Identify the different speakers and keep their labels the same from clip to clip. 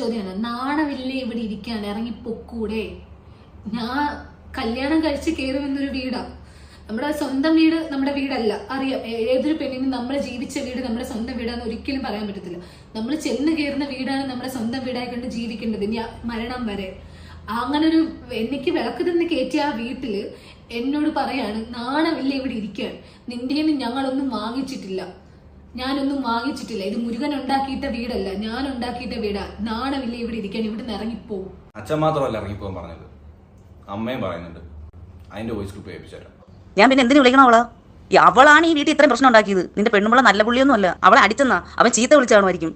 Speaker 1: ചോദ്യമാണ്. നാണമില്ലേ ഇവിടെ ഇരിക്കാൻ, ഇറങ്ങി പൊക്കൂടെ? ഞാൻ കല്യാണം കഴിച്ച് കയറി വന്നൊരു വീടാ. നമ്മുടെ സ്വന്തം വീട് നമ്മുടെ വീടല്ല, അറിയാം. ഏതൊരു പെണ്ണിനും നമ്മളെ ജീവിച്ച വീട് നമ്മുടെ സ്വന്തം വീടാന്ന് ഒരിക്കലും പറയാൻ പറ്റത്തില്ല. നമ്മൾ ചെന്ന് കയറുന്ന വീടാണ് നമ്മുടെ സ്വന്തം വീടായി കൊണ്ട് ജീവിക്കേണ്ടത് ഇനി മരണം വരെ. അങ്ങനൊരു എനിക്ക് വിളക്ക് നിന്ന് കയറ്റിയ ആ വീട്ടില് എന്നോട് പറയാണ്, നാണമില്ല ഇവിടെ ഇരിക്കാൻ, നിന്റെ ഞങ്ങളൊന്നും വാങ്ങിച്ചിട്ടില്ല, ഞാനൊന്നും വാങ്ങിച്ചിട്ടില്ല, ഇത് മുരുകൻ ഉണ്ടാക്കിയിട്ട വീടല്ല, ഞാൻ ഉണ്ടാക്കിയിട്ട വീടാ, നാണമില്ല ഇവിടെ ഇരിക്കാൻ, ഇവിടുന്ന് ഇറങ്ങിപ്പോവും.
Speaker 2: അച്ഛൻ മാത്രമല്ല ഇറങ്ങിപ്പോകാൻ പറഞ്ഞത്, അമ്മയും പറയുന്നുണ്ട്. അതിന്റെ വോയിസ് ക്ലിപ്പ് കേൾപ്പിച്ചുതരാം.
Speaker 3: ഞാൻ പിന്നെ എന്തിനു വിളിക്കണം അവളാ? അവളാണ് ഈ വീട്ടിൽ ഇത്രയും പ്രശ്നം ഉണ്ടാക്കിയത്. നിന്റെ പെണ്ണുമ്പള നല്ല പുള്ളിയൊന്നും അല്ല. അവളെ അടിച്ചെന്നാ അവൻ ചീത്ത വിളിച്ചാണുമായിരിക്കും.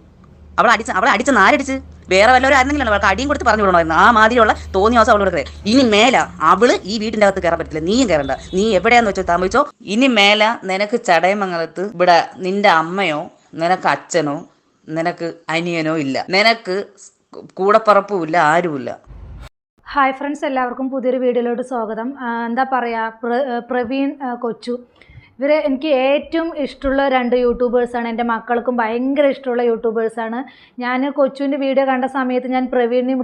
Speaker 3: അവളെ അടിച്ചെന്ന് ആരടിച്ച്? വേറെ വല്ലവരും ആയിരുന്നെങ്കിലും അവൾക്ക് അടിയും കൊടുത്ത് പറഞ്ഞു വിടണമായിരുന്നു. ആ മാതിരിയുള്ള തോന്നിയാസം അവളോട് കയറി. ഇനി മേല അവള് ഈ വീട്ടിന്റെ അകത്ത് കയറാൻ പറ്റില്ല. നീയും കയറണ്ട. നീ എവിടെയാന്ന് വെച്ചോ താമസിച്ചോ. ഇനി മേല നിനക്ക് ചടയമംഗലത്ത് ഇവിടെ നിന്റെ അമ്മയോ നിനക്ക് അച്ഛനോ നിനക്ക് അനിയനോ ഇല്ല. നിനക്ക് കൂടപ്പറപ്പും ഇല്ല, ആരുമില്ല.
Speaker 4: ഹായ് ഫ്രണ്ട്സ്, എല്ലാവർക്കും പുതിയൊരു വീഡിയോയിലോട്ട് സ്വാഗതം. എന്താ പറയുക, പ്രവീൺ, കൊച്ചു, ഇവർ എനിക്ക് ഏറ്റവും ഇഷ്ടമുള്ള 2 യൂട്യൂബേഴ്സാണ്. എൻ്റെ മക്കൾക്കും ഭയങ്കര ഇഷ്ടമുള്ള യൂട്യൂബേഴ്സാണ്. ഞാൻ കൊച്ചുവിൻ്റെ വീഡിയോ കണ്ട സമയത്ത് ഞാൻ പ്രവീണിനെയും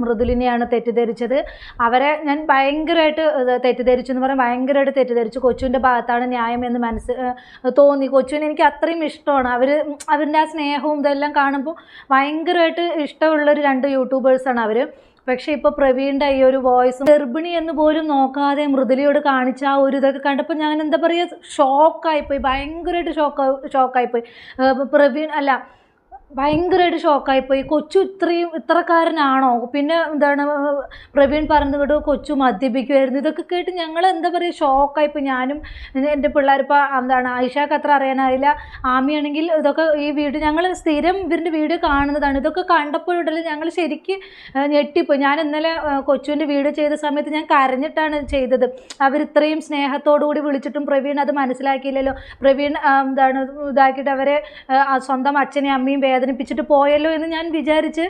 Speaker 4: മൃദുലിനെയാണ് തെറ്റിദ്ധരിച്ചത്. അവരെ ഞാൻ ഭയങ്കരമായിട്ട് തെറ്റിദ്ധരിച്ചു എന്ന് പറയാൻ ഭയങ്കരമായിട്ട് തെറ്റിദ്ധരിച്ചു. കൊച്ചുവിൻ്റെ ഭാഗത്താണ് ന്യായം എന്ന് തോന്നി. കൊച്ചുവിനെ എനിക്ക് അത്രയും ഇഷ്ടമാണ്. അവരുടെ ആ സ്നേഹവും ഇതെല്ലാം കാണുമ്പോൾ ഭയങ്കരമായിട്ട് ഇഷ്ടമുള്ളൊരു 2 യൂട്യൂബേഴ്സാണ് അവർ. പക്ഷേ ഇപ്പോൾ പ്രവീണിൻ്റെ ഈ ഒരു വോയിസും ഗർഭിണി എന്ന് പോലും നോക്കാതെ മൃദുലയോട് കാണിച്ച ആ ഒരു ഇതൊക്കെ കണ്ടപ്പോൾ ഞാൻ എന്താ പറയുക, ഷോക്കായിപ്പോയി, ഭയങ്കരമായിട്ട് ഷോക്കായിപ്പോയി. പ്രവീൺ അല്ല, ഭയങ്കരമായിട്ട് ഷോക്കായിപ്പോയി. കൊച്ചു ഇത്രക്കാരനാണോ? പിന്നെ എന്താണ് പ്രവീൺ പറഞ്ഞത് കേട്ടോ, കൊച്ചു മദ്യപിക്കുമായിരുന്നു. ഇതൊക്കെ കേട്ട് ഞങ്ങൾ എന്താ പറയുക, ഷോക്കായിപ്പോയി. ഞാനും എൻ്റെ പിള്ളേരിപ്പോൾ എന്താണ് ആയിഷക്ക് അത്ര അറിയാനായില്ല. ആമിയാണെങ്കിൽ ഇതൊക്കെ ഈ വീഡിയോ ഞങ്ങൾ സ്ഥിരം ഇവരുടെ വീഡിയോ കാണുന്നതാണ്. ഇതൊക്കെ കണ്ടപ്പോഴുണ്ടല്ലോ ഞങ്ങൾ ശരിക്കും ഞെട്ടിപ്പോയി. ഞാൻ ഇന്നലെ കൊച്ചുവിൻ്റെ വീഡിയോ ചെയ്ത സമയത്ത് ഞാൻ കരഞ്ഞിട്ടാണ് ചെയ്തത്. അവരിത്രയും സ്നേഹത്തോടുകൂടി വിളിച്ചിട്ടും പ്രവീൺ അത് മനസ്സിലാക്കിയില്ലല്ലോ. പ്രവീൺ എന്താണ് ഇതാക്കിയിട്ട് അവരെ സ്വന്തം അച്ഛനെയും അമ്മയും വേദനിപ്പിച്ചിട്ട് പോയല്ലോ എന്ന് ഞാൻ വിചാരിച്ച്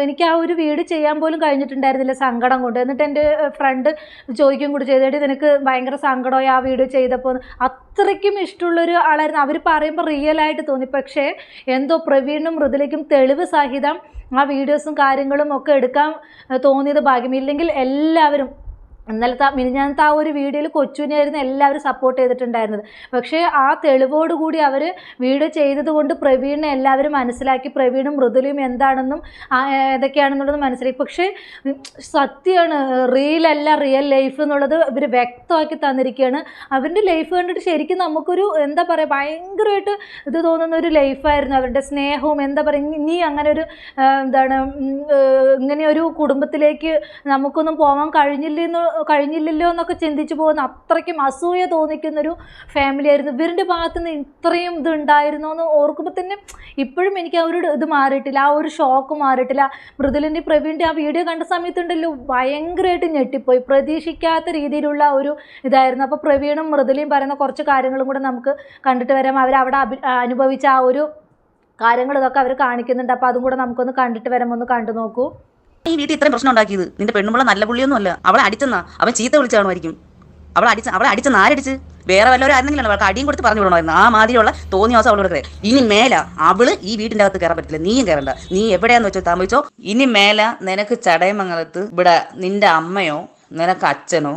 Speaker 4: എനിക്ക് ആ ഒരു വീഡിയോ ചെയ്യാൻ പോലും കഴിഞ്ഞിട്ടുണ്ടായിരുന്നില്ല, സങ്കടം കൊണ്ട്. എന്നിട്ട് എൻ്റെ ഫ്രണ്ട് ചോദിക്കും കൂടി ചെയ്തിട്ട് നിനക്ക് ഭയങ്കര സങ്കടമായി ആ വീഡിയോ ചെയ്തപ്പോൾ. അത്രയ്ക്കും ഇഷ്ടമുള്ളൊരു ആളായിരുന്നു. അവർ പറയുമ്പോൾ റിയലായിട്ട് തോന്നി. പക്ഷേ എന്തോ പ്രവീണിനും മൃദുലയ്ക്കും തെളിവ് സഹിതം ആ വീഡിയോസും കാര്യങ്ങളും ഒക്കെ എടുക്കാൻ തോന്നിയത് ഭാഗ്യമില്ലെങ്കിൽ എല്ലാവരും മിനിഞ്ഞാന്നത്തെ ആ ഒരു വീഡിയോയിൽ കൊച്ചുവിനായിരുന്നു എല്ലാവരും സപ്പോർട്ട് ചെയ്തിട്ടുണ്ടായിരുന്നത്. പക്ഷേ ആ തെളിവോടുകൂടി അവർ വീഡിയോ ചെയ്തത് കൊണ്ട് പ്രവീണിനെ എല്ലാവരും മനസ്സിലാക്കി. പ്രവീണും മൃദുലയും എന്താണെന്നും ഏതൊക്കെയാണെന്നുള്ളത് മനസ്സിലാക്കി. പക്ഷേ സത്യമാണ്, റിയലല്ല റിയൽ ലൈഫ് എന്നുള്ളത് ഇവർ വ്യക്തമാക്കി തന്നിരിക്കുകയാണ്. അവരുടെ ലൈഫ് കണ്ടിട്ട് ശരിക്കും നമുക്കൊരു എന്താ പറയുക, ഭയങ്കരമായിട്ട് ഇത് തോന്നുന്ന ഒരു ലൈഫായിരുന്നു. അവരുടെ സ്നേഹവും എന്താ പറയുക, ഇനി അങ്ങനെ ഒരു ഇങ്ങനെ ഒരു കുടുംബത്തിലേക്ക് നമുക്കൊന്നും പോകാൻ കഴിഞ്ഞില്ലല്ലോ എന്നൊക്കെ ചിന്തിച്ചു പോകുന്ന അത്രയ്ക്കും അസൂയ തോന്നിക്കുന്നൊരു ഫാമിലി ആയിരുന്നു. ഇവരുടെ ഭാഗത്ത് നിന്ന് ഇത്രയും ഇത് ഉണ്ടായിരുന്നോ എന്ന് ഓർക്കുമ്പോൾ തന്നെ ഇപ്പോഴും എനിക്ക് ആ ഒരു ഇത് മാറിയിട്ടില്ല, ആ ഒരു ഷോക്ക് മാറിയിട്ടില്ല. മൃദുലിൻ്റെ പ്രവീണിൻ്റെ ആ വീഡിയോ കണ്ട സമയത്തുണ്ടല്ലോ ഭയങ്കരമായിട്ട് ഞെട്ടിപ്പോയി. പ്രതീക്ഷിക്കാത്ത രീതിയിലുള്ള ഒരു ഇതായിരുന്നു. അപ്പോൾ പ്രവീണും മൃദുലയും പറയുന്ന കുറച്ച് കാര്യങ്ങളും കൂടെ നമുക്ക് കണ്ടിട്ട് വരാം. അവരവിടെ അനുഭവിച്ച ആ ഒരു കാര്യങ്ങൾ ഇതൊക്കെ അവർ കാണിക്കുന്നുണ്ട്. അപ്പോൾ അതും കൂടെ നമുക്കൊന്ന് കണ്ടിട്ട് വരാം, ഒന്ന് കണ്ടു നോക്കൂ.
Speaker 3: ഈ വീട്ടിൽ ഇത്രയും പ്രശ്നം ഉണ്ടാക്കിയത് നിന്റെ പെണ്ണുമ്പള നല്ല പുള്ളിയൊന്നും അല്ല. അവളെ അടിച്ചെന്നാ അവൻ ചീത്ത വിളിച്ചാണുമായിരിക്കും. അവളെ അടിച്ചെന്ന് ആരടിച്ച്? വേറെ വല്ലവരും ആയിരുന്നെങ്കിലും അവൾക്ക് അടിയും കൊടുത്ത് പറഞ്ഞു വിടണമായിരുന്നു. ആ മാതിരിയുള്ള തോന്നിയാസം അവളോട് കയറി. ഇനി മേല അവള് ഈ വീട്ടിന്റെ അകത്ത് കയറാൻ പറ്റില്ല. നീയും കയറണ്ട. നീ എവിടെയാന്ന് വെച്ചോ താമസിച്ചോ. ഇനി മേല നിനക്ക് ചടയമംഗലത്ത് ഇവിടെ നിന്റെ അമ്മയോ നിനക്ക് അച്ഛനോ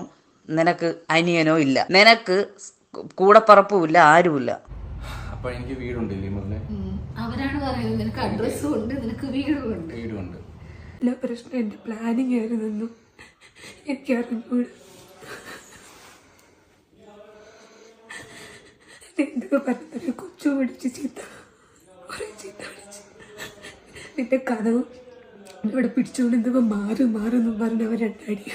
Speaker 3: നിനക്ക് അനിയനോ ഇല്ല. നിനക്ക് കൂടപ്പറപ്പും ഇല്ല, ആരുമില്ല.
Speaker 2: അപ്പൊ എനിക്ക് വീടുണ്ടില്ലേ മുതലേ?
Speaker 1: അവരാണ് പറയുന്നത് നിനക്ക് അഡ്രസ്സും ഉണ്ട്, നിനക്ക് വീടുണ്ട്.
Speaker 5: എല്ലാ പ്രശ്നം എൻ്റെ പ്ലാനിങ് ആയിരുന്നെന്നും എനിക്കറിഞ്ഞൂടെ. എന്തൊക്കെ പറഞ്ഞ കൊച്ചു പിടിച്ച് കുറേ ചീത്ത വിളിച്ച് നിന്റെ കഥവും ഇവിടെ പിടിച്ചുകൊണ്ട് എന്തൊക്കെ മാറുമെന്നും പറഞ്ഞവർ 2 അടി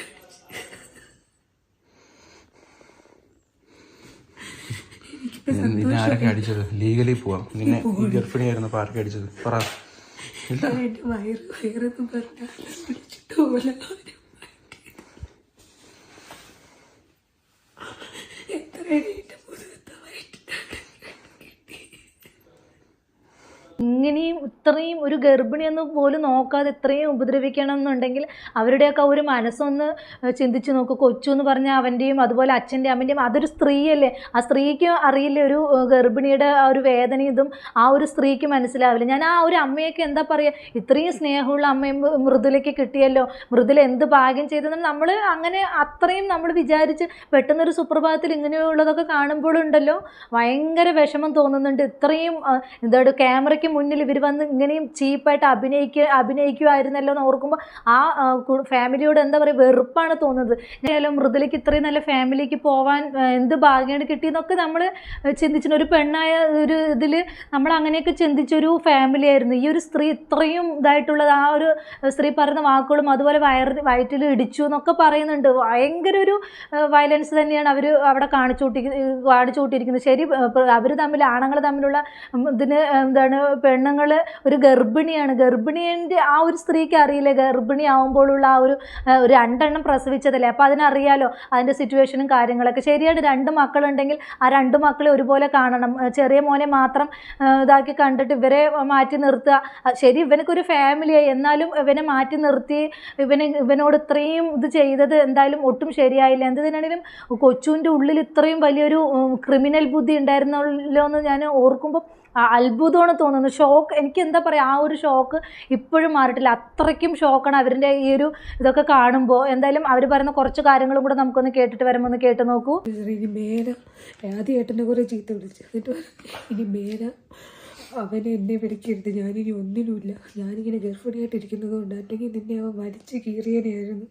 Speaker 2: അടിച്ചത്. ലീഗലി പോവാം. നിന്നെ ഗർഭിണിയായിരുന്നപ്പോ ആർക്കെ അടിച്ചത് പറ.
Speaker 5: എൻ്റെ വയറെന്ന് പറഞ്ഞാൽ പിടിച്ചിട്ട് പോലെ
Speaker 4: ഇങ്ങനെയും ഇത്രയും ഒരു ഗർഭിണിയെന്ന് പോലും നോക്കാതെ ഇത്രയും ഉപദ്രവിക്കണം എന്നുണ്ടെങ്കിൽ അവരുടെയൊക്കെ ഒരു മനസ്സൊന്ന് ചിന്തിച്ച് നോക്കൂ. കൊച്ചു എന്ന് പറഞ്ഞാൽ അവൻ്റെയും അതുപോലെ അച്ഛൻ്റെയും അമ്മൻ്റെയും അതൊരു സ്ത്രീയല്ലേ, ആ സ്ത്രീക്ക് അറിയില്ലേ ഒരു ഗർഭിണിയുടെ ആ ഒരു വേദന ഇതും ആ ഒരു സ്ത്രീക്ക് മനസ്സിലാവില്ല. ഞാൻ ആ ഒരു അമ്മയൊക്കെ എന്താ പറയുക, ഇത്രയും സ്നേഹമുള്ള അമ്മയും മൃദുലയ്ക്ക് കിട്ടിയല്ലോ, മൃദുല എന്ത് ഭാഗ്യം ചെയ്തെന്ന് നമ്മൾ അങ്ങനെ അത്രയും നമ്മൾ വിചാരിച്ച് പെട്ടെന്നൊരു സുപ്രഭാതത്തിൽ ഇങ്ങനെയുള്ളതൊക്കെ കാണുമ്പോഴുണ്ടല്ലോ ഭയങ്കര വിഷമം തോന്നുന്നുണ്ട്. ഇത്രയും എന്താണ് ക്യാമറയ്ക്ക് മുന്നിൽ ഇവർ വന്ന് ഇങ്ങനെയും ചീപ്പായിട്ട് അഭിനയിക്കുമായിരുന്നല്ലോ എന്ന് ഓർക്കുമ്പോൾ ആ ഫാമിലിയോട് എന്താ പറയുക വെറുപ്പാണ് തോന്നുന്നത്. ഞാനും മൃദുലയ്ക്ക് ഇത്രയും നല്ല ഫാമിലിക്ക് പോവാൻ എന്ത് ഭാഗ്യമാണ് കിട്ടിയെന്നൊക്കെ നമ്മൾ ചിന്തിച്ചിട്ടുണ്ട്. ഒരു പെണ്ണായ ഒരു ഇതിൽ നമ്മൾ അങ്ങനെയൊക്കെ ചിന്തിച്ചൊരു ഫാമിലി ആയിരുന്നു. ഈ ഒരു സ്ത്രീ ഇത്രയും ഇതായിട്ടുള്ളത്, ആ ഒരു സ്ത്രീ പറയുന്ന വാക്കുകളും അതുപോലെ വയറ്റിൽ ഇടിച്ചു എന്നൊക്കെ പറയുന്നുണ്ട്. ഭയങ്കര ഒരു വയലൻസ് തന്നെയാണ് അവർ അവിടെ കാണിച്ചുകൂട്ടിയിരിക്കുന്നത്. ശരി, അവർ തമ്മിൽ ആണുങ്ങൾ തമ്മിലുള്ള ഇതിന് എന്താണ് പെണ്ണുങ്ങൾ ഒരു ഗർഭിണിൻ്റെ ആ ഒരു സ്ത്രീക്ക് അറിയില്ലേ ഗർഭിണിയാവുമ്പോഴുള്ള ആ ഒരു 2 എണ്ണം പ്രസവിച്ചതല്ലേ, അപ്പോൾ അതിനറിയാലോ അതിൻ്റെ സിറ്റുവേഷനും കാര്യങ്ങളൊക്കെ. ശരിയാണ്, 2 മക്കളുണ്ടെങ്കിൽ ആ 2 മക്കളെ ഒരുപോലെ കാണണം. ചെറിയ മോനെ മാത്രം ഇതാക്കി കണ്ടിട്ട് ഇവരെ മാറ്റി നിർത്തുക, ശരി ഇവനൊക്കെ ഒരു ഫാമിലിയായി, എന്നാലും ഇവനെ മാറ്റി നിർത്തി ഇവനോട് ഇത്രയും ഇത് ചെയ്തത് എന്തായാലും ഒട്ടും ശരിയായില്ല. എന്ത് തന്നെയാണെങ്കിലും കൊച്ചുവിൻ്റെ ഉള്ളിൽ ഇത്രയും വലിയൊരു ക്രിമിനൽ ബുദ്ധി ഉണ്ടായിരുന്നല്ലോ എന്ന് ഞാൻ ഓർക്കുമ്പോൾ അത്ഭുതമാണ് തോന്നുന്നത്. ഷോക്ക്, എനിക്ക് എന്താ പറയുക, ആ ഒരു ഷോക്ക് ഇപ്പോഴും മാറിയിട്ടില്ല. അത്രയ്ക്കും ഷോക്കാണ് അവരുടെ ഈ ഒരു ഇതൊക്കെ കാണുമ്പോൾ. എന്തായാലും അവർ പറയുന്ന കുറച്ച് കാര്യങ്ങളും കൂടെ നമുക്കൊന്ന് കേട്ടിട്ട് വരുമ്പോൾ ഒന്ന് കേട്ട് നോക്കൂ.
Speaker 5: ഇനി മേല ആദ്യം ഏട്ടനെ കുറെ ചീത്ത വിളിച്ചു, എന്നിട്ട് ഇനി മേല അവനെ എന്നെ വിളിക്കരുത്, ഞാനിനി ഒന്നിനുമില്ല, ഞാനിങ്ങനെ ഗർഭിണിയായിട്ടിരിക്കുന്നത് കൊണ്ട് അല്ലെങ്കിൽ നിന്നെ അവൻ വലിച്ച് കീറിയനായിരുന്നു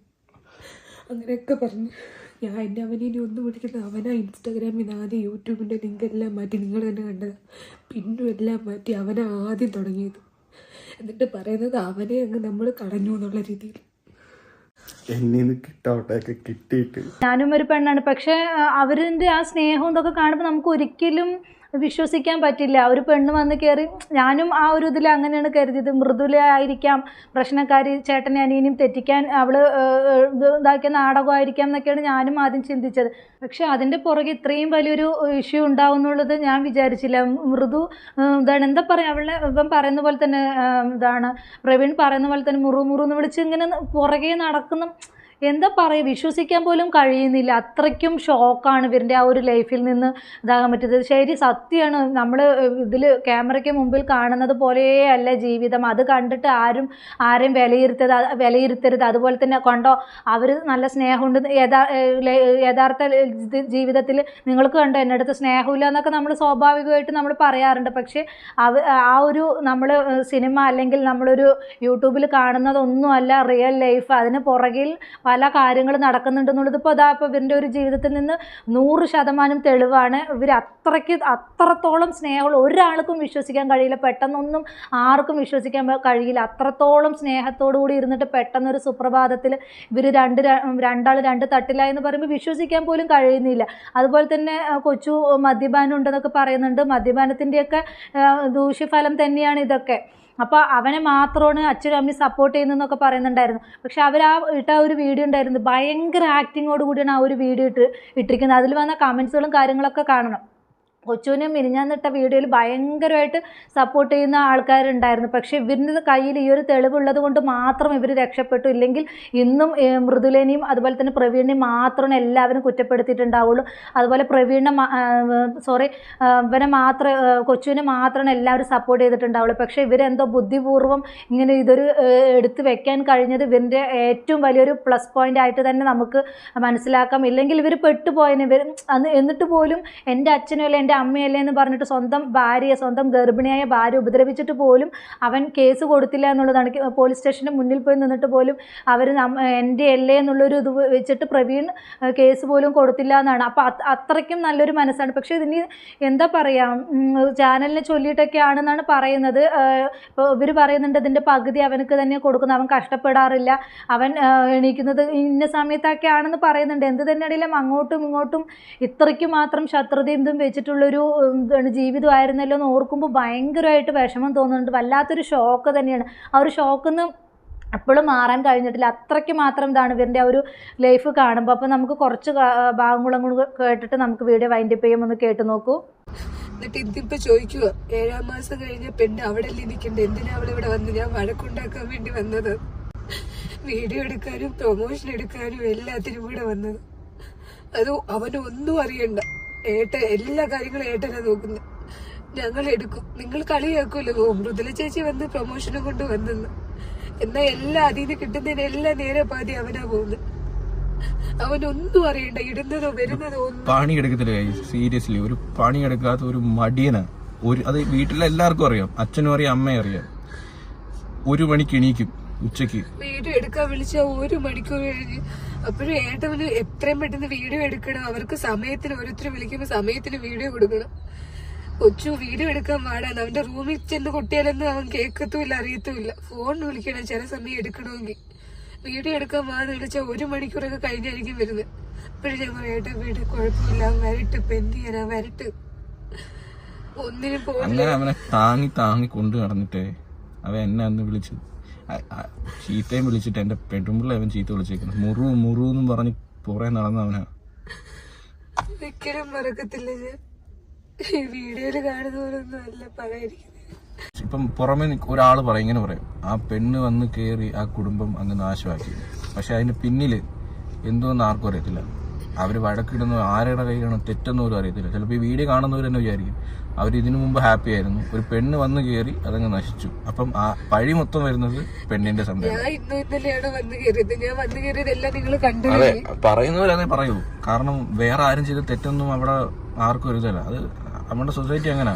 Speaker 5: അങ്ങനെയൊക്കെ പറഞ്ഞു. എൻ്റെ അവനിനി ഒന്നും വിളിക്കുന്നത് അവനാ ഇൻസ്റ്റാഗ്രാമിൽ നിന്ന് ആദ്യം യൂട്യൂബിൻ്റെ ലിങ്ക് എല്ലാം മാറ്റി, നിങ്ങൾ തന്നെ കണ്ടത്, പിന്നും എല്ലാം മാറ്റി അവനാ ആദ്യം തുടങ്ങിയത്. എന്നിട്ട് പറയുന്നത് അവനെ അങ്ങ് നമ്മൾ കളഞ്ഞു എന്നുള്ള രീതിയിൽ.
Speaker 6: എന്നീന്ന് കിട്ടാവട്ടെയൊക്കെ കിട്ടിയിട്ട്
Speaker 4: ഞാനും ഒരു പെണ്ണാണ്, പക്ഷേ അവരിൻ്റെ ആ സ്നേഹവും ഇതൊക്കെ കാണുമ്പോൾ നമുക്ക് ഒരിക്കലും വിശ്വസിക്കാൻ പറ്റില്ല. ഒരു പെണ്ണ് വന്ന് കയറി, ഞാനും ആ ഒരു ഇതിൽ അങ്ങനെയാണ് കരുതിയത്, മൃദുല ആയിരിക്കാം പ്രശ്നക്കാരി, ചേട്ടനെ അനിയനും തെറ്റിക്കാൻ അവൾ ഇതാക്കിയ നാടകമായിരിക്കാം എന്നൊക്കെയാണ് ഞാനും ആദ്യം ചിന്തിച്ചത്. പക്ഷെ അതിൻ്റെ പുറകെ ഇത്രയും വലിയൊരു ഇഷ്യൂ ഉണ്ടാവും എന്നുള്ളത് ഞാൻ വിചാരിച്ചില്ല. മൃദു എന്താണ് എന്താ പറയുക, ഇവൻ പറയുന്ന പോലെ തന്നെ പ്രവീൺ പറയുന്ന പോലെ തന്നെ മുറു എന്ന് വിളിച്ച് ഇങ്ങനെ പുറകെ നടക്കുന്ന, എന്താ പറയുക, വിശ്വസിക്കാൻ പോലും കഴിയുന്നില്ല. അത്രയ്ക്കും ഷോക്കാണ് ഇവരുടെ ആ ഒരു ലൈഫിൽ നിന്ന് ഇതാകാൻ പറ്റുന്നത്. ശരി, സത്യമാണ്, നമ്മൾ ഇതിൽ ക്യാമറയ്ക്ക് മുമ്പിൽ കാണുന്നത് പോലെയല്ല ജീവിതം. അത് കണ്ടിട്ട് ആരെയും വിലയിരുത്തരുത്. അതുപോലെ തന്നെ കണ്ടോ, അവർ നല്ല സ്നേഹമുണ്ട്, യഥാർത്ഥ ജീവിതത്തിൽ നിങ്ങൾക്ക് കണ്ടോ എൻ്റെ അടുത്ത് സ്നേഹമില്ല എന്നൊക്കെ നമ്മൾ സ്വാഭാവികമായിട്ട് നമ്മൾ പറയാറുണ്ട്. പക്ഷേ ആ ഒരു നമ്മൾ സിനിമ അല്ലെങ്കിൽ നമ്മളൊരു യൂട്യൂബിൽ കാണുന്നതൊന്നുമല്ല റിയൽ ലൈഫ്. അതിന് പുറകിൽ പല കാര്യങ്ങൾ നടക്കുന്നുണ്ടെന്നുള്ളത് ഇപ്പോൾ ഇവരുടെ ഒരു ജീവിതത്തിൽ നിന്ന് 100% തെളിവാണ്. ഇവർ അത്രത്തോളം സ്നേഹമുള്ള ഒരാൾക്കും വിശ്വസിക്കാൻ കഴിയില്ല, പെട്ടെന്നൊന്നും ആർക്കും വിശ്വസിക്കാൻ കഴിയില്ല. അത്രത്തോളം സ്നേഹത്തോടു കൂടി ഇരുന്നിട്ട് പെട്ടെന്നൊരു സുപ്രഭാതത്തിൽ ഇവർ രണ്ടാൾ 2 തട്ടില്ല എന്ന് പറയുമ്പോൾ വിശ്വസിക്കാൻ പോലും കഴിയുന്നില്ല. അതുപോലെ തന്നെ കൊച്ചു മദ്യപാനം ഉണ്ടെന്നൊക്കെ പറയുന്നുണ്ട്. മദ്യപാനത്തിൻ്റെയൊക്കെ ദൂഷ്യഫലം തന്നെയാണ് ഇതൊക്കെ. അപ്പോൾ അവനെ മാത്രമാണ് അച്ഛനും അമ്മയും സപ്പോർട്ട് ചെയ്യുന്നതെന്നൊക്കെ പറയുന്നുണ്ടായിരുന്നു. പക്ഷെ അവർ ഇട്ട ഒരു വീഡിയോ ഉണ്ടായിരുന്നു, ഭയങ്കര ആക്ടിങ്ങോട് കൂടിയാണ് ആ ഒരു വീഡിയോ ഇട്ടിരിക്കുന്നത്. അതിൽ വന്ന കമൻസുകളും കാര്യങ്ങളൊക്കെ കാണണം. കൊച്ചുവിനെ മിനിഞ്ഞാന്നിട്ട വീഡിയോയിൽ ഭയങ്കരമായിട്ട് സപ്പോർട്ട് ചെയ്യുന്ന ആൾക്കാരുണ്ടായിരുന്നു. പക്ഷേ ഇവരുടെ കയ്യിൽ ഈ ഒരു തെളിവുള്ളത് കൊണ്ട് മാത്രം ഇവർ രക്ഷപ്പെട്ടു. ഇല്ലെങ്കിൽ ഇന്നും മൃദുലേനെയും അതുപോലെ തന്നെ പ്രവീണിനെയും മാത്രമാണ് എല്ലാവരും കുറ്റപ്പെടുത്തിയിട്ടുണ്ടാവുള്ളൂ. അതുപോലെ ഇവനെ മാത്രം, കൊച്ചുവിനെ മാത്രമാണ് എല്ലാവരും സപ്പോർട്ട് ചെയ്തിട്ടുണ്ടാവുള്ളൂ. പക്ഷേ ഇവരെന്തോ ബുദ്ധിപൂർവ്വം ഇങ്ങനെ ഇതൊരു എടുത്ത് വെക്കാൻ കഴിഞ്ഞത് ഇവരുടെ ഏറ്റവും വലിയൊരു പ്ലസ് പോയിന്റ് ആയിട്ട് തന്നെ നമുക്ക് മനസ്സിലാക്കാം. ഇല്ലെങ്കിൽ ഇവർ പെട്ടുപോയതിന് എന്നിട്ട് പോലും എൻ്റെ അച്ഛനല്ല എൻ്റെ അമ്മയല്ലേ എന്ന് പറഞ്ഞിട്ട് സ്വന്തം ഗർഭിണിയായ ഭാര്യ ഉപദ്രവിച്ചിട്ട് പോലും അവൻ കേസ് കൊടുത്തില്ല എന്നുള്ളതാണ്. പോലീസ് സ്റ്റേഷൻ്റെ മുന്നിൽ പോയി നിന്നിട്ട് പോലും അവർ എൻ്റെ അല്ലേ എന്നുള്ളൊരു ഇത് വെച്ചിട്ട് പ്രവീൺ കേസ് പോലും കൊടുത്തില്ല എന്നാണ്. അപ്പോൾ അത്രയ്ക്കും നല്ലൊരു മനസ്സാണ്. പക്ഷേ ഇതിന് എന്താ പറയുക, ചാനലിനെ ചൊല്ലിയിട്ടൊക്കെ ആണെന്നാണ് പറയുന്നത്. ഇപ്പോൾ ഇവർ പറയുന്നുണ്ട് ഇതിൻ്റെ പകുതി അവനക്ക് തന്നെ കൊടുക്കുന്നത്, അവൻ കഷ്ടപ്പെടാറില്ല, അവൻ എണീക്കുന്നത് ഇന്ന സമയത്തൊക്കെ ആണെന്ന് പറയുന്നുണ്ട്. എന്ത് തന്നെയാണെങ്കിലും അങ്ങോട്ടും ഇങ്ങോട്ടും ഇത്രയ്ക്ക് മാത്രം ശത്രുതയും ഇതും വെച്ചിട്ടുള്ളൊരു ജീവിതമായിരുന്നല്ലോ എന്ന് ഓർക്കുമ്പോൾ ഭയങ്കരമായിട്ട് വിഷമം തോന്നുന്നുണ്ട്. വല്ലാത്തൊരു ഷോക്ക് തന്നെയാണ്. ആ ഒരു ഷോക്കിൽ നിന്ന് അപ്പോഴും മാറാൻ കഴിഞ്ഞിട്ടില്ല. അത്രയ്ക്ക് മാത്രം ഇതാണ് ഇവരുടെ ആ ഒരു ലൈഫ് കാണുമ്പോൾ. അപ്പോൾ നമുക്ക് കുറച്ച് ഭാഗങ്ങളും കൂടി കേട്ടിട്ട് നമുക്ക് വീഡിയോ വൈൻഡപ്പ് ചെയ്യാം. ഒന്ന് കേട്ട് നോക്കൂ.
Speaker 5: എന്നിട്ട് ഇതിപ്പോ ചോദിക്കുക 7-ാം മാസം കഴിഞ്ഞ പെണ്ണ് അവിടെ അല്ലേ നിൽക്കണ്ടേ, എന്തിനാ അവളെ ഇവിടെ വന്ന്? ഞാൻ വഴക്കുണ്ടാക്കാൻ വേണ്ടി വന്നത്, വീഡിയോ എടുക്കാനും പ്രൊമോഷൻ എടുക്കാനും എല്ലാത്തിനും കൂടെ വന്നത്. അത് അവനൊന്നും അറിയണ്ട. എല്ലാ കാര്യങ്ങളും ഏട്ടനാ നോക്കുന്നത്. ഞങ്ങൾ എടുക്കും, നിങ്ങൾ കളിയാക്കുമല്ലോ മൃദുല ചേച്ചി വന്ന് പ്രൊമോഷനും കൊണ്ട് വന്നെന്ന്. എന്നാ എല്ലാം അതിൽ നിന്ന് കിട്ടുന്നതിനെല്ലാം നേരെ പാതി അവനാ പോകുന്നത്. അവനൊന്നും അറിയണ്ട, ഇടുന്നതോ വരുന്നതോ ഒന്നും.
Speaker 7: പണിയെടുക്കത്തില്ല സീരിയസ്ലി. ഒരു പണിയെടുക്കാത്ത ഒരു മടിയനാ. അത് വീട്ടിലെല്ലാവർക്കും അറിയാം, അച്ഛനും അറിയാം, അമ്മയും അറിയാം. 1 മണിക്ക് എണീക്കും ഉച്ചക്ക്.
Speaker 5: വീഡിയോ എടുക്കാൻ വിളിച്ച 1 മണിക്കൂർ കഴിഞ്ഞ്. അപ്പോഴും ഏട്ടവന് എത്രയും പെട്ടെന്ന് വീഡിയോ എടുക്കണം. അവർക്ക് സമയത്തിന് ഓരോരുത്തർ വിളിക്കുമ്പോൾ സമയത്തിന് വീഡിയോ കൊടുക്കണം. കൊച്ചു വീഡിയോ എടുക്കാൻ പാടാണ്. അവന്റെ റൂമിൽ ചെന്ന് കൊട്ടിയാലൊന്നും അവൻ കേൾക്കത്തുമില്ല, അറിയത്തുമില്ല. ഫോൺ വിളിക്കണം ചില സമയം എടുക്കണമെങ്കിൽ. വീഡിയോ എടുക്കാൻ പാന്ന് വിളിച്ചാൽ 1 മണിക്കൂറൊക്കെ കഴിഞ്ഞായിരിക്കും വരുന്നത്. അപ്പോഴും ഞാൻ പറയട്ടെ വീട് കുഴപ്പമില്ല, വരട്ട്, ഇപ്പൊ എന്ത് ചെയ്യാനാ, വരട്ട്, ഒന്നിനും
Speaker 7: അങ്ങനെ അവനെ താങ്ങി കൊണ്ട് നടന്നിട്ടേ അവൻ എന്നെ അന്ന് വിളിച്ചു ചീത്തയും വിളിച്ചിട്ട് എന്റെ പെൺപിള്ള അവൻ ചീത്ത വിളിച്ചേക്കുന്നു. മുറു എന്നും പറഞ്ഞ് പുറേ നടന്ന അവനാ.
Speaker 5: ഒരിക്കലും മറക്കത്തില്ല ഞാൻ. വീഡിയോയില് കാണുന്ന പോലൊന്നും അല്ല പറയാതിരിക്കുന്നത്.
Speaker 7: ഇപ്പം പുറമെ ഒരാൾ പറയും, ഇങ്ങനെ പറയും, ആ പെണ്ണ് വന്ന് കയറി ആ കുടുംബം അങ്ങ് നാശമാക്കി. പക്ഷെ അതിന് പിന്നില് എന്തോന്ന് ആർക്കും അറിയത്തില്ല. അവര് വഴക്കിടുന്ന ആരുടെ കയ്യിലാണോ തെറ്റെന്ന് പോലും അറിയത്തില്ല. ചിലപ്പോൾ ഈ വീഡിയോ കാണുന്നവർ തന്നെ വിചാരിക്കും അവർ ഇതിനു മുമ്പ് ഹാപ്പി ആയിരുന്നു, ഒരു പെണ്ണ് വന്ന് കയറി അതങ്ങ് നശിച്ചു. അപ്പം ആ പഴി മൊത്തം വരുന്നത് പെണ്ണിന്റെ സംഭവം.
Speaker 5: ഞാൻ ഇന്നലെയാണ് വന്ന് കയറിയത്. ഞാൻ വന്ന് കയറിയതെല്ലാം നിങ്ങൾ കണ്ടു.
Speaker 7: അതെ, പറയുന്നവരതേ പറയൂ. കാരണം വേറെ ആരും ചെയ്ത തെറ്റൊന്നും അവിടെ ആർക്കും ഒരു ഇതല്ല. അത് നമ്മുടെ സൊസൈറ്റി അങ്ങനെ.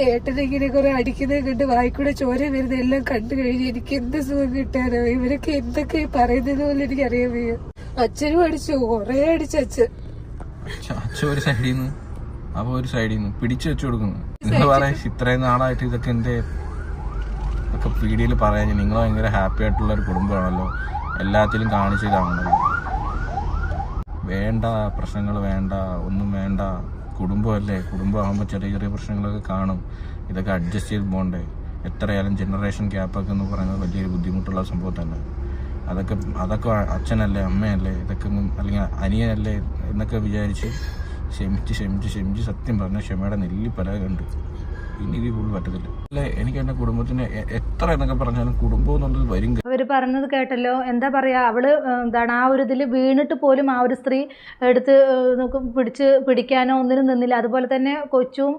Speaker 5: ഏട്ടനിങ്ങനെ കുറെ അടിക്കുന്നത് കണ്ട് വായിക്കൂടെ ചോര വരുന്ന എല്ലാം കണ്ടു കഴിഞ്ഞ് എനിക്ക് എന്ത് സുഖം കിട്ടാനോ. ഇവരൊക്കെ എന്തൊക്കെ പറയുന്നത് പോലെ എനിക്ക് അറിയാൻ വയ്യ. അച്ഛനും അടിച്ചു, കൊറേ അടിച്ചു അച്ഛൻ.
Speaker 7: അച്ഛൻ ഒരു സൈഡിൽ നിന്ന് അപ്പൊ ഒരു സൈഡിൽ നിന്ന് പിടിച്ചു വെച്ചു കൊടുക്കുന്നു. നിങ്ങൾ പറയാ ഇത്രയും നാളായിട്ട് ഇതൊക്കെ എന്റെ ഒക്കെ വീഡിയോയിൽ പറയാൻ നിങ്ങൾ ഭയങ്കര ഹാപ്പി ആയിട്ടുള്ള ഒരു കുടുംബമാണല്ലോ, എല്ലാത്തിലും കാണിച്ചതാണല്ലോ. വേണ്ട, പ്രശ്നങ്ങൾ വേണ്ട, ഒന്നും വേണ്ട. കുടുംബമല്ലേ, കുടുംബമാകുമ്പോൾ ചെറിയ ചെറിയ പ്രശ്നങ്ങളൊക്കെ കാണും. ഇതൊക്കെ അഡ്ജസ്റ്റ് ചെയ്ത് പോകണ്ടേ. എത്രയായാലും ജനറേഷൻ ഗ്യാപ്പൊക്കെ എന്ന് പറയുന്നത് വലിയൊരു ബുദ്ധിമുട്ടുള്ള സംഭവം തന്നെ. അതൊക്കെ അച്ഛനല്ലേ, അമ്മയല്ലേ, ഇതൊക്കെ അല്ലെങ്കിൽ അനിയനല്ലേ എന്നൊക്കെ വിചാരിച്ച് ക്ഷമിച്ച് സത്യം പറഞ്ഞ ക്ഷമയുടെ നെല്ലി പല കണ്ട് ഇനി ഇത് കൂടുതൽ പറ്റത്തില്ല. അല്ലേ, എനിക്ക് എൻ്റെ കുടുംബത്തിന് എത്ര എന്നൊക്കെ പറഞ്ഞാലും കുടുംബം എന്നുള്ളത് വരും.
Speaker 4: അവർ പറഞ്ഞത് കേട്ടല്ലോ. എന്താ പറയുക, അവള് എന്താണ് ആ ഒരു ഇതിൽ വീണിട്ട് പോലും ആ ഒരു സ്ത്രീ എടുത്ത് പിടിക്കാനോ ഒന്നിനും നിന്നില്ല. അതുപോലെ തന്നെ കൊച്ചും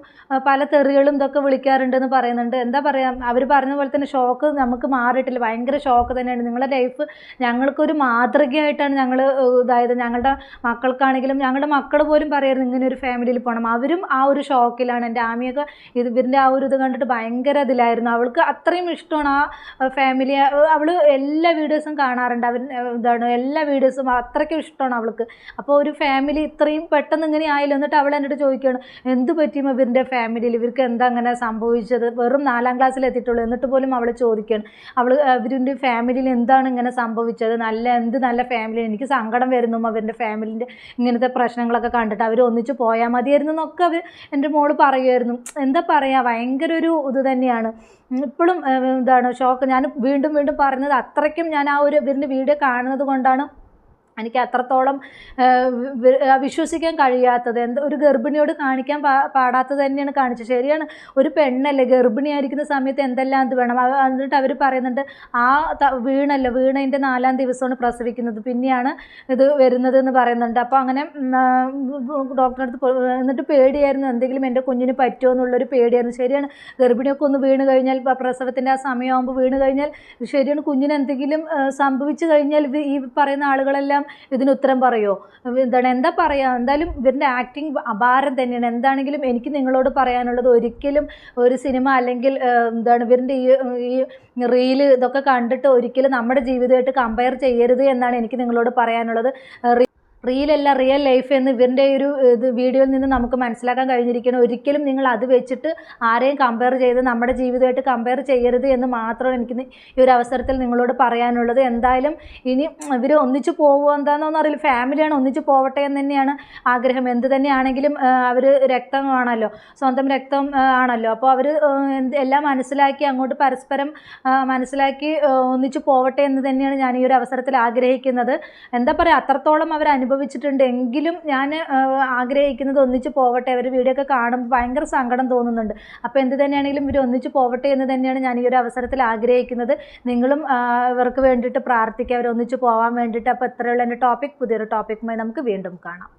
Speaker 4: പല തെറികളും ഇതൊക്കെ വിളിക്കാറുണ്ടെന്ന് പറയുന്നുണ്ട്. എന്താ പറയുക, അവർ പറഞ്ഞ പോലെ തന്നെ ഷോക്ക് നമുക്ക് മാറിയിട്ടില്ല. ഭയങ്കര ഷോക്ക് തന്നെയാണ്. നിങ്ങളുടെ ലൈഫ് ഞങ്ങൾക്കൊരു മാതൃകയായിട്ടാണ് ഞങ്ങൾ ഇതായത്. ഞങ്ങളുടെ മക്കൾക്കാണെങ്കിലും ഞങ്ങളുടെ മക്കൾ പോലും പറയായിരുന്നു ഇങ്ങനെ ഒരു ഫാമിലിയിൽ പോകണം. അവരും ആ ഒരു ഷോക്കിലാണ്. എൻ്റെ ആമിയൊക്കെ ഇവരിൻ്റെ ആ ഒരു ഇത് കണ്ടിട്ട് ഭയങ്കര ഇതിലായിരുന്നു. അവൾക്ക് അത്രയും ഇഷ്ടമാണ് ആ ഫാമിലി. അവൾ എല്ലാ വീഡിയോസും കാണാറുണ്ട്. എല്ലാ വീഡിയോസും അത്രയ്ക്കും ഇഷ്ടമാണ് അവൾക്ക്. അപ്പോൾ ഒരു ഫാമിലി ഇത്രയും പെട്ടെന്ന് ഇങ്ങനെ ആയില്ല. എന്നിട്ട് അവൾ എന്നോട് ചോദിക്കുകയാണ്, എന്ത് പറ്റിയും ഇവരുടെ ഫാമിലിയിൽ ഇവർക്ക് എന്താ അങ്ങനെ സംഭവിച്ചത്? വെറും 4ാം ക്ലാസ്സിൽ എത്തിയിട്ടുള്ളൂ, എന്നിട്ട് പോലും അവൾ ചോദിക്കുകയാണ് അവരുടെ ഫാമിലിയിൽ എന്താണ് ഇങ്ങനെ സംഭവിച്ചത്? നല്ല ഫാമിലി. എനിക്ക് സങ്കടം വരുന്നു അവരുടെ ഫാമിലിൻ്റെ ഇങ്ങനത്തെ പ്രശ്നങ്ങളൊക്കെ കണ്ടിട്ട്. അവർ ഒന്നിച്ച് പോയാൽ മതിയായിരുന്നു എന്നൊക്കെ എൻ്റെ മോള് പറയുമായിരുന്നു. എന്താ പറയുക, ഭയങ്കര ഒരു ഇത് തന്നെയാണ്. ഇപ്പോഴും ഷോക്ക്. ഞാൻ വീണ്ടും പറഞ്ഞത് അത്രയ്ക്കും ഞാൻ ആ ഒരു ഇവരുടെ വീഡിയോ കാണുന്നത് കൊണ്ടാണ് എനിക്ക് അത്രത്തോളം വിശ്വസിക്കാൻ കഴിയാത്തത്. ഒരു ഗർഭിണിയോട് കാണിക്കാൻ പാടാത്തത് തന്നെയാണ് കാണിച്ചത്. ശരിയാണ്, ഒരു പെണ്ണല്ലേ, ഗർഭിണിയായിരിക്കുന്ന സമയത്ത് എന്തെല്ലാം ഇത് വേണം. എന്നിട്ട് അവർ പറയുന്നുണ്ട് വീണതിൻ്റെ 4ാം ദിവസമാണ് പ്രസവിക്കുന്നത്, പിന്നെയാണ് ഇത് വരുന്നത് എന്ന് പറയുന്നുണ്ട്. അപ്പോൾ അങ്ങനെ ഡോക്ടറെ അടുത്ത് എന്നിട്ട് പേടിയായിരുന്നു, എന്തെങ്കിലും എൻ്റെ കുഞ്ഞിന് പറ്റുമോ എന്നുള്ളൊരു പേടിയായിരുന്നു. ശരിയാണ്, ഗർഭിണിയൊക്കെ ഒന്ന് വീണ് കഴിഞ്ഞാൽ, പ്രസവത്തിൻ്റെ ആ സമയമാകുമ്പോൾ വീണ് കഴിഞ്ഞാൽ ശരിയാണ്, കുഞ്ഞിന് എന്തെങ്കിലും സംഭവിച്ചു കഴിഞ്ഞാൽ ഈ പറയുന്ന ആളുകളെല്ലാം ഇതിന് ഉത്തരം പറയുമോ? എന്താ പറയുക, എന്തായാലും ഇവരുടെ ആക്ടിങ് അപാരം തന്നെയാണ്. എന്താണെങ്കിലും എനിക്ക് നിങ്ങളോട് പറയാനുള്ളത്, ഒരിക്കലും ഒരു സിനിമ അല്ലെങ്കിൽ ഇവരുടെ ഈ റീല് ഇതൊക്കെ കണ്ടിട്ട് ഒരിക്കലും നമ്മുടെ ജീവിതമായിട്ട് കമ്പയർ ചെയ്യരുത് എന്നാണ് എനിക്ക് നിങ്ങളോട് പറയാനുള്ളത്. റിയലല്ല റിയൽ ലൈഫ് എന്ന് ഇവരുടെ ഒരു ഇത് വീഡിയോയിൽ നിന്ന് നമുക്ക് മനസ്സിലാക്കാൻ കഴിഞ്ഞിരിക്കണം. ഒരിക്കലും നിങ്ങൾ അത് വെച്ചിട്ട് ആരെയും കമ്പയർ ചെയ്ത് നമ്മുടെ ജീവിതമായിട്ട് കമ്പയർ ചെയ്യരുത് എന്ന് മാത്രമാണ് എനിക്ക് ഈ ഒരു അവസരത്തിൽ നിങ്ങളോട് പറയാനുള്ളത്. എന്തായാലും ഇനി ഇവർ ഒന്നിച്ച് പോകുമോ എന്താണെന്നൊന്നും അറിയില്ല. ഫാമിലിയാണ്, ഒന്നിച്ച് പോവട്ടെ എന്ന് തന്നെയാണ് ആഗ്രഹം. എന്ത് തന്നെയാണെങ്കിലും അവർ രക്തമാണല്ലോ, സ്വന്തം രക്തം ആണല്ലോ. അപ്പോൾ അവർ എല്ലാം മനസ്സിലാക്കി അങ്ങോട്ട് പരസ്പരം മനസ്സിലാക്കി ഒന്നിച്ച് പോവട്ടെ എന്ന് തന്നെയാണ് ഞാൻ ഈ ഒരു അവസരത്തിൽ ആഗ്രഹിക്കുന്നത്. എന്താ പറയുക, അത്രത്തോളം അവർ അനുഭവിച്ചിട്ടുണ്ട് എങ്കിലും ഞാൻ ആഗ്രഹിക്കുന്നത് ഒന്നിച്ച് പോവട്ടെ. അവർ വീഡിയോ ഒക്കെ കാണുമ്പോൾ ഭയങ്കര സങ്കടം തോന്നുന്നുണ്ട്. അപ്പോൾ എന്ത് തന്നെയാണെങ്കിലും ഇവർ ഒന്നിച്ച് പോവട്ടെ എന്ന് തന്നെയാണ് ഞാൻ ഈ ഒരു അവസരത്തിൽ ആഗ്രഹിക്കുന്നത്. നിങ്ങളും ഇവർക്ക് വേണ്ടിയിട്ട് പ്രാർത്ഥിക്കുക, അവർ ഒന്നിച്ച് പോകാൻ വേണ്ടിയിട്ട്. അപ്പോൾ ഇത്രയുള്ള എൻ്റെ ടോപ്പിക്. പുതിയൊരു ടോപ്പിക്കുമായി നമുക്ക് വീണ്ടും കാണാം.